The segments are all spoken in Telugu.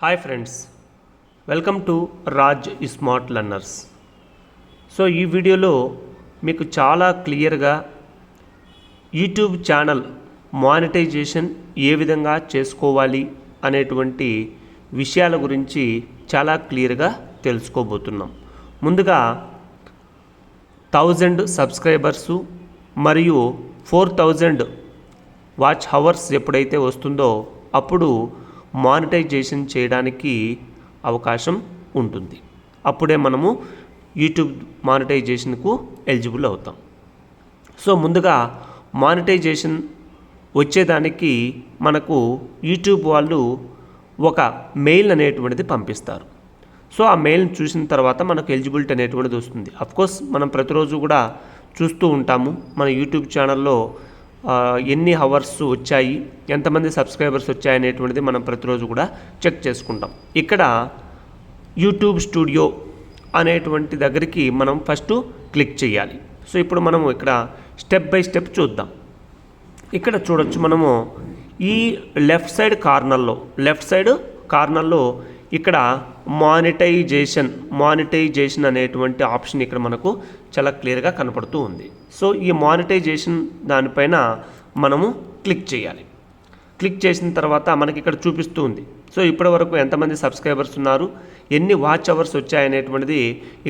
Hi friends, welcome to Raj smart learners. So ఈ వీడియోలో మీకు చాలా క్లియర్గా యూట్యూబ్ ఛానల్ మానిటైజేషన్ ఏ విధంగా చేసుకోవాలి అనేటువంటి విషయాల గురించి చాలా క్లియర్గా తెలుసుకోబోతున్నాం. ముందుగా 1000 సబ్స్క్రైబర్సు మరియు 4000 వాచ్ హవర్స్ ఎప్పుడైతే వస్తుందో అప్పుడు మానిటైజేషన్ చేయడానికి అవకాశం ఉంటుంది. అప్పుడే మనము యూట్యూబ్ మానిటైజేషన్కు ఎలిజిబుల్ అవుతాం. సో ముందుగా మానిటైజేషన్ వచ్చేదానికి మనకు యూట్యూబ్ వాళ్ళు ఒక మెయిల్ అనేటువంటిది పంపిస్తారు. సో ఆ మెయిల్ని చూసిన తర్వాత మనకు ఎలిజిబిలిటీ అనేటువంటిది వస్తుంది. అఫ్కోర్స్ మనం ప్రతిరోజు కూడా చూస్తూ ఉంటాము మన యూట్యూబ్ ఛానల్లో ఎన్ని హవర్స్ వచ్చాయి, ఎంతమంది సబ్స్క్రైబర్స్ వచ్చాయి అనేటువంటిది మనం ప్రతిరోజు కూడా చెక్ చేసుకుంటాం. ఇక్కడ యూట్యూబ్ స్టూడియో అనేటువంటి దగ్గరికి మనం ఫస్ట్ క్లిక్ చేయాలి. సో ఇప్పుడు మనము ఇక్కడ స్టెప్ బై స్టెప్ చూద్దాం. ఇక్కడ చూడొచ్చు, మనము ఈ లెఫ్ట్ సైడ్ కార్నర్లో ఇక్కడ మానిటైజేషన్ అనేటువంటి ఆప్షన్ ఇక్కడ మనకు చాలా క్లియర్గా కనపడుతూ ఉంది. సో ఈ మానిటైజేషన్ దానిపైన మనము క్లిక్ చేయాలి. క్లిక్ చేసిన తర్వాత మనకి ఇక్కడ చూపిస్తూ ఉంది. సో ఇప్పటి వరకు ఎంతమంది సబ్స్క్రైబర్స్ ఉన్నారు, ఎన్ని వాచ్ అవర్స్ వచ్చాయనేటువంటిది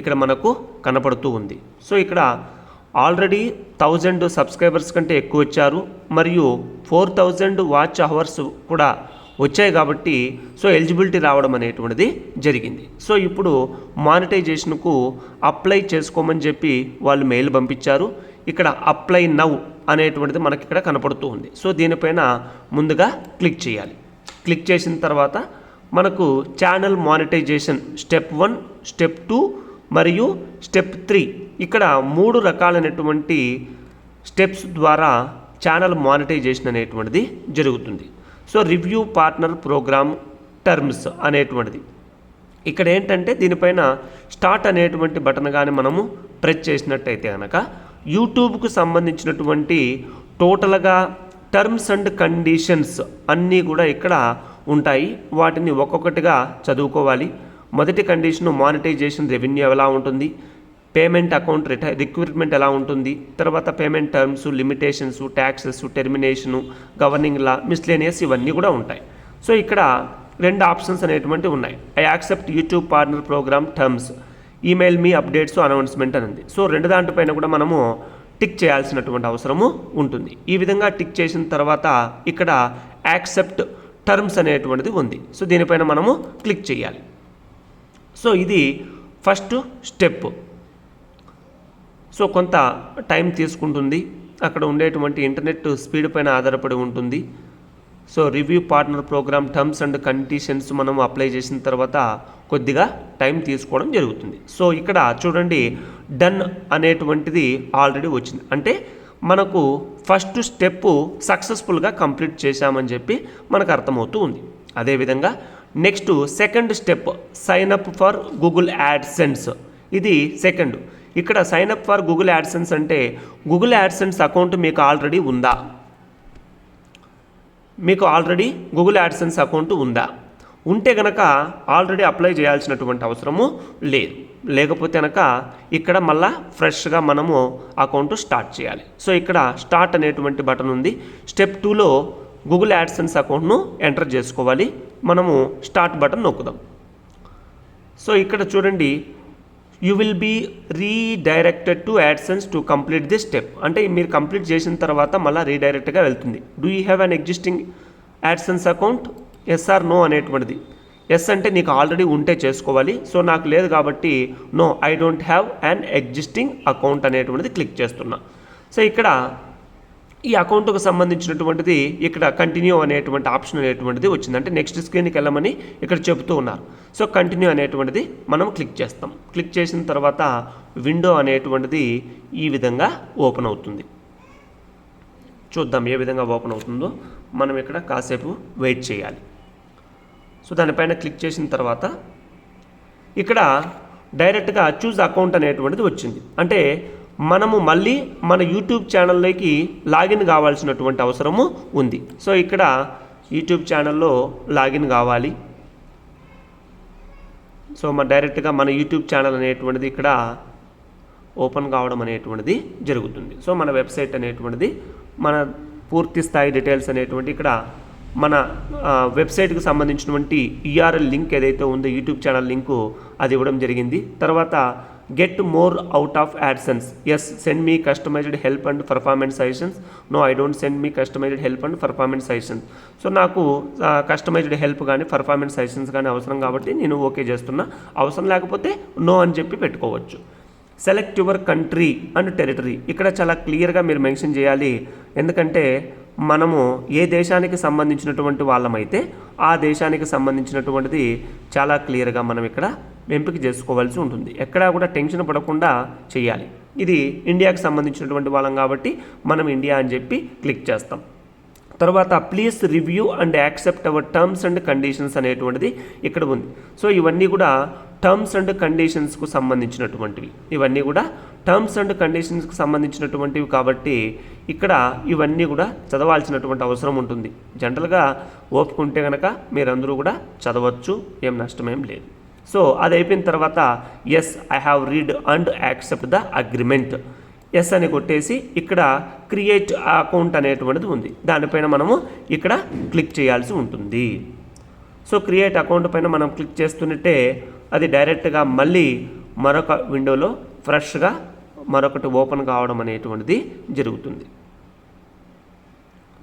ఇక్కడ మనకు కనపడుతూ ఉంది. సో ఇక్కడ ఆల్రెడీ 1000 సబ్స్క్రైబర్స్ కంటే ఎక్కువ వచ్చారు మరియు 4000 వాచ్ అవర్స్ కూడా వచ్చాయి కాబట్టి సో ఎలిజిబిలిటీ రావడం అనేటువంటిది జరిగింది. సో ఇప్పుడు మానిటైజేషన్కు అప్లై చేసుకోమని చెప్పి వాళ్ళు మెయిల్ పంపించారు. ఇక్కడ అప్లై నౌ అనేటువంటిది మనకి ఇక్కడ కనపడుతూ ఉంది. సో దీనిపైన ముందుగా క్లిక్ చేయాలి. క్లిక్ చేసిన తర్వాత మనకు ఛానల్ మానిటైజేషన్ స్టెప్ 1, స్టెప్ 2 మరియు స్టెప్ 3 ఇక్కడ 3 రకాలైనటువంటి స్టెప్స్ ద్వారా ఛానల్ మానిటైజేషన్ అనేటువంటిది జరుగుతుంది. So review partner program terms అనేటువంటిది ఇక్కడ ఏంటంటే దీనిపైన స్టార్ట్ అనేటువంటి బటన్ కానీ మనము ప్రెస్ చేసినట్టయితే కనుక యూట్యూబ్కు సంబంధించినటువంటి టోటల్గా టర్మ్స్ అండ్ కండిషన్స్ అన్నీ కూడా ఇక్కడ ఉంటాయి. వాటిని ఒక్కొక్కటిగా చదువుకోవాలి. మొదటి కండిషన్ మానిటైజేషన్ రెవెన్యూ ఎలా ఉంటుంది, పేమెంట్ అకౌంట్ రిక్రూట్మెంట్ ఎలా ఉంటుంది, తర్వాత payment terms, limitations, taxes, termination, governing law, miscellaneous ఇవన్నీ కూడా ఉంటాయి. సో ఇక్కడ 2 ఆప్షన్స్ అనేటువంటివి ఉన్నాయి. I accept YouTube partner program terms, email మీ అప్డేట్స్, అనౌన్స్మెంట్ అని ఉంది. సో 2 దాంట్లపైన కూడా మనము టిక్ చేయాల్సినటువంటి అవసరము ఉంటుంది. ఈ విధంగా టిక్ చేసిన తర్వాత ఇక్కడ యాక్సెప్ట్ టర్మ్స్ అనేటువంటిది ఉంది. సో దీనిపైన మనము క్లిక్ చేయాలి. సో ఇది ఫస్ట్ స్టెప్. సో కొంత టైం తీసుకుంటుంది, అక్కడ ఉండేటువంటి ఇంటర్నెట్ స్పీడ్ పైన ఆధారపడి ఉంటుంది. So review partner program terms and conditions మనం అప్లై చేసిన తర్వాత కొద్దిగా టైం తీసుకోవడం జరుగుతుంది. సో ఇక్కడ చూడండి, డన్ అనేటువంటిది ఆల్రెడీ వచ్చింది. అంటే మనకు ఫస్ట్ స్టెప్ సక్సెస్ఫుల్గా కంప్లీట్ చేశామని చెప్పి మనకు అర్థమవుతూ ఉంది. అదేవిధంగా next second step sign up for Google AdSense. ఇది సెకండ్. ఇక్కడ sign up for Google AdSense అంటే గూగుల్ యాడ్సెన్స్ అకౌంట్ మీకు ఆల్రెడీ ఉందా, మీకు ఆల్రెడీ గూగుల్ యాడ్సెన్స్ అకౌంట్ ఉందా, ఉంటే కనుక ఆల్రెడీ అప్లై చేయాల్సినటువంటి అవసరము లేదు. లేకపోతే కనుక ఇక్కడ మళ్ళా ఫ్రెష్గా మనము అకౌంట్ స్టార్ట్ చేయాలి. సో ఇక్కడ స్టార్ట్ అనేటువంటి బటన్ ఉంది. స్టెప్ 2లో గూగుల్ యాడ్సెన్స్ అకౌంట్ను ఎంటర్ చేసుకోవాలి. మనము స్టార్ట్ బటన్ నొక్కుదాం. సో ఇక్కడ చూడండి, you will be redirected to AdSense to complete this step. అంటే మీరు కంప్లీట్ చేసిన తర్వాత మళ్ళీ రీడైరెక్ట్గా వెళ్తుంది. Do you have an existing AdSense account, yes or no అనేటువంటిది. ఎస్ అంటే నీకు ఆల్రెడీ ఉంటే చేసుకోవాలి. సో నాకు లేదు కాబట్టి no, I don't have an existing account అనేటువంటిది క్లిక్ చేస్తున్నా. సో ఇక్కడ ఈ అకౌంట్కు సంబంధించినటువంటిది ఇక్కడ కంటిన్యూ అనేటువంటి ఆప్షన్ అనేటువంటిది వచ్చింది. అంటే నెక్స్ట్ స్క్రీన్కి వెళ్ళమని ఇక్కడ చెబుతూ ఉన్నారు. సో కంటిన్యూ అనేటువంటిది మనం క్లిక్ చేస్తాం. క్లిక్ చేసిన తర్వాత విండో అనేటువంటిది ఈ విధంగా ఓపెన్ అవుతుంది. చూద్దాం ఏ విధంగా ఓపెన్ అవుతుందో. మనం ఇక్కడ కాసేపు వెయిట్ చేయాలి. సో దానిపైన క్లిక్ చేసిన తర్వాత ఇక్కడ డైరెక్ట్గా చూజ్ అకౌంట్ అనేటువంటిది వచ్చింది. అంటే మనము మళ్ళీ మన యూట్యూబ్ ఛానల్లోకి లాగిన్ కావాల్సినటువంటి అవసరము ఉంది. సో ఇక్కడ యూట్యూబ్ ఛానల్లో లాగిన్ కావాలి. సో డైరెక్ట్గా మన యూట్యూబ్ ఛానల్ అనేటువంటిది ఇక్కడ ఓపెన్ కావడం అనేటువంటిది జరుగుతుంది. సో మన వెబ్సైట్ అనేటువంటిది మన పూర్తి స్థాయి డీటెయిల్స్ అనేటువంటి ఇక్కడ మన వెబ్సైట్కి సంబంధించినటువంటి URL లింక్ ఏదైతే ఉందో యూట్యూబ్ ఛానల్ లింకు అది ఇవ్వడం జరిగింది. తర్వాత get more out of AdSense, yes send me customised help and performance suggestions, no I don't send me customised help and performance suggestions. So నాకు కస్టమైజ్డ్ హెల్ప్ కానీ పర్ఫార్మెన్స్ సజెషన్స్ కానీ అవసరం కాబట్టి నేను ఓకే చేస్తున్నా, అవసరం లేకపోతే నో అని చెప్పి పెట్టుకోవచ్చు. Select your country and territory, ఇక్కడ చాలా క్లియర్గా మీరు మెన్షన్ చేయాలి. ఎందుకంటే మనము ఏ దేశానికి సంబంధించినటువంటి వాళ్ళమైతే ఆ దేశానికి సంబంధించినటువంటిది చాలా క్లియర్గా మనం ఇక్కడ ఎంపిక చేసుకోవాల్సి ఉంటుంది. ఎక్కడా కూడా టెన్షన్ పడకుండా చేయాలి. ఇది ఇండియాకి సంబంధించినటువంటి వాళ్ళం కాబట్టి మనం ఇండియా అని చెప్పి క్లిక్ చేస్తాం. తర్వాత please review and accept our terms and conditions అనేటువంటిది ఇక్కడ ఉంది. సో ఇవన్నీ కూడా టర్మ్స్ అండ్ కండిషన్స్కు సంబంధించినటువంటివి, ఇవన్నీ కూడా టర్మ్స్ అండ్ కండిషన్స్కి సంబంధించినటువంటివి కాబట్టి ఇక్కడ ఇవన్నీ కూడా చదవాల్సినటువంటి అవసరం ఉంటుంది. జనరల్గా ఓపుకుంటే కనుక మీరందరూ కూడా చదవచ్చు, ఏం నష్టమేం లేదు. సో అది అయిపోయిన తర్వాత yes I have read and accept the agreement, yes అని కొట్టేసి ఇక్కడ క్రియేట్ అకౌంట్ అనేటువంటిది ఉంది, దానిపైన మనము ఇక్కడ క్లిక్ చేయాల్సి ఉంటుంది. సో క్రియేట్ అకౌంట్ పైన మనం క్లిక్ చేస్తున్నట్టే అది డైరెక్ట్గా మళ్ళీ మరొక విండోలో ఫ్రెష్గా మరొకటి ఓపెన్ కావడం అనేటువంటిది జరుగుతుంది.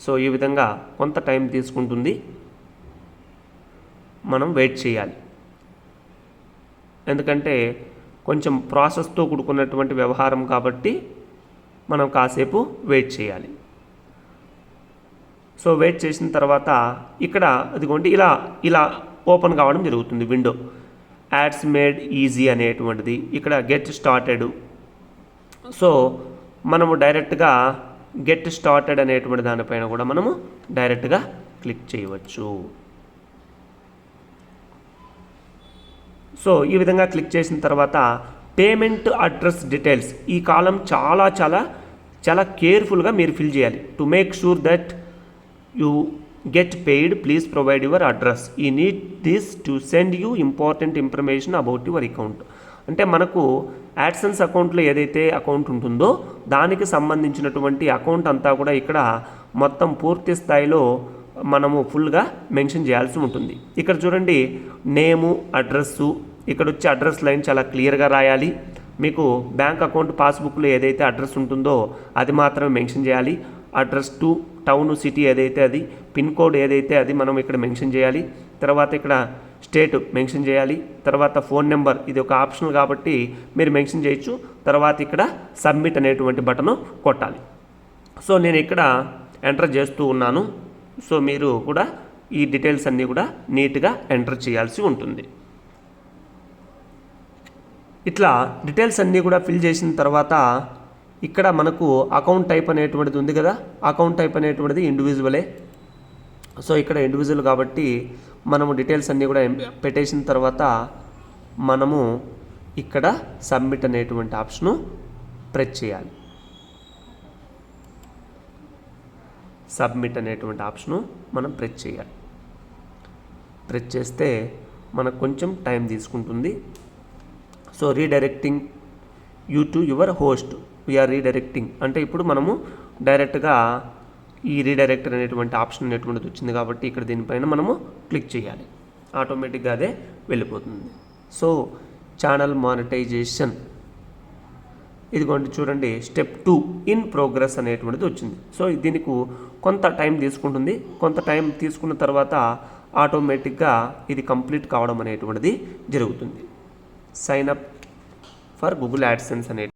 సో ఈ విధంగా కొంత టైం తీసుకుంటుంది, మనం వెయిట్ చేయాలి. ఎందుకంటే కొంచెం ప్రాసెస్తో కూడుకున్నటువంటి వ్యవహారం కాబట్టి మనం కాసేపు వెయిట్ చేయాలి. సో వెయిట్ చేసిన తర్వాత ఇక్కడ అదిగోండి ఇలా ఓపెన్ కావడం జరుగుతుంది విండో. యాడ్స్ మేడ్ ఈజీ అనేటువంటిది ఇక్కడ గెట్ స్టార్టెడ్. సో మనము డైరెక్ట్గా గెట్ స్టార్టెడ్ అనేటువంటి దానిపైన కూడా మనము డైరెక్ట్గా క్లిక్ చేయవచ్చు. సో ఈ విధంగా క్లిక్ చేసిన తర్వాత పేమెంట్ అడ్రస్ డీటెయిల్స్, ఈ కాలం చాలా చాలా చాలా కేర్ఫుల్గా మీరు ఫిల్ చేయాలి. To make sure that you get paid please provide your address, we need this to send you important information about your account. అంటే మనకు యాడ్సెన్స్ అకౌంట్లో ఏదైతే అకౌంట్ ఉంటుందో దానికి సంబంధించినటువంటి అకౌంట్ అంతా కూడా ఇక్కడ మొత్తం పూర్తి స్థాయిలో మనము ఫుల్గా మెన్షన్ చేయాల్సి ఉంటుంది. ఇక్కడ చూడండి నేము, అడ్రస్సు, ఇక్కడ వచ్చే అడ్రస్ లైన్ చాలా క్లియర్గా రాయాలి. మీకు బ్యాంక్ అకౌంట్ పాస్బుక్లో ఏదైతే అడ్రస్ ఉంటుందో అది మాత్రమే మెన్షన్ చేయాలి. అడ్రస్ టు టౌన్, సిటీ ఏదైతే అది, పిన్ కోడ్ ఏదైతే అది మనం ఇక్కడ మెన్షన్ చేయాలి. తర్వాత ఇక్కడ స్టేట్ మెన్షన్ చేయాలి. తర్వాత ఫోన్ నెంబర్, ఇది ఒక ఆప్షనల్ కాబట్టి మీరు మెన్షన్ చేయొచ్చు. తర్వాత ఇక్కడ సబ్మిట్ అనేటువంటి బటన్ కొట్టాలి. సో నేను ఇక్కడ ఎంటర్ చేస్తూ ఉన్నాను. సో మీరు కూడా ఈ డీటెయిల్స్ అన్నీ కూడా నీట్గా ఎంటర్ చేయాల్సి ఉంటుంది. ఇట్లా డీటెయిల్స్ అన్నీ కూడా ఫిల్ చేసిన తర్వాత ఇక్కడ మనకు అకౌంట్ టైప్ అనేటువంటిది ఉంది కదా, అకౌంట్ టైప్ అనేటువంటిది ఇండివిజువలే. సో ఇక్కడ ఇండివిజువల్ కాబట్టి మనము డీటెయిల్స్ అన్నీ కూడా పెట్టేసిన తర్వాత మనము ఇక్కడ సబ్మిట్ అనేటువంటి ఆప్షను ప్రెస్ చేయాలి. సబ్మిట్ అనేటువంటి ఆప్షను మనం ప్రెస్ చేయాలి. ప్రెస్ చేస్తే మనకు కొంచెం టైం తీసుకుంటుంది. So redirecting you to your host, we're redirecting అంటే ఇప్పుడు మనము డైరెక్ట్గా ఈ రీడైరెక్టర్ అనేటువంటి ఆప్షన్ అనేటువంటిది వచ్చింది కాబట్టి ఇక్కడ దీనిపైన మనము క్లిక్ చేయాలి, ఆటోమేటిక్గా అదే వెళ్ళిపోతుంది. సో ఛానల్ మానిటైజేషన్ ఇదిగోండి చూడండి, స్టెప్ 2 ఇన్ ప్రోగ్రెస్ అనేటువంటిది వచ్చింది. సో దీనికి కొంత టైం తీసుకుంటుంది. కొంత టైం తీసుకున్న తర్వాత ఆటోమేటిక్గా ఇది కంప్లీట్ కావడం అనేటువంటిది జరుగుతుంది. Sign up for Google AdSense అనే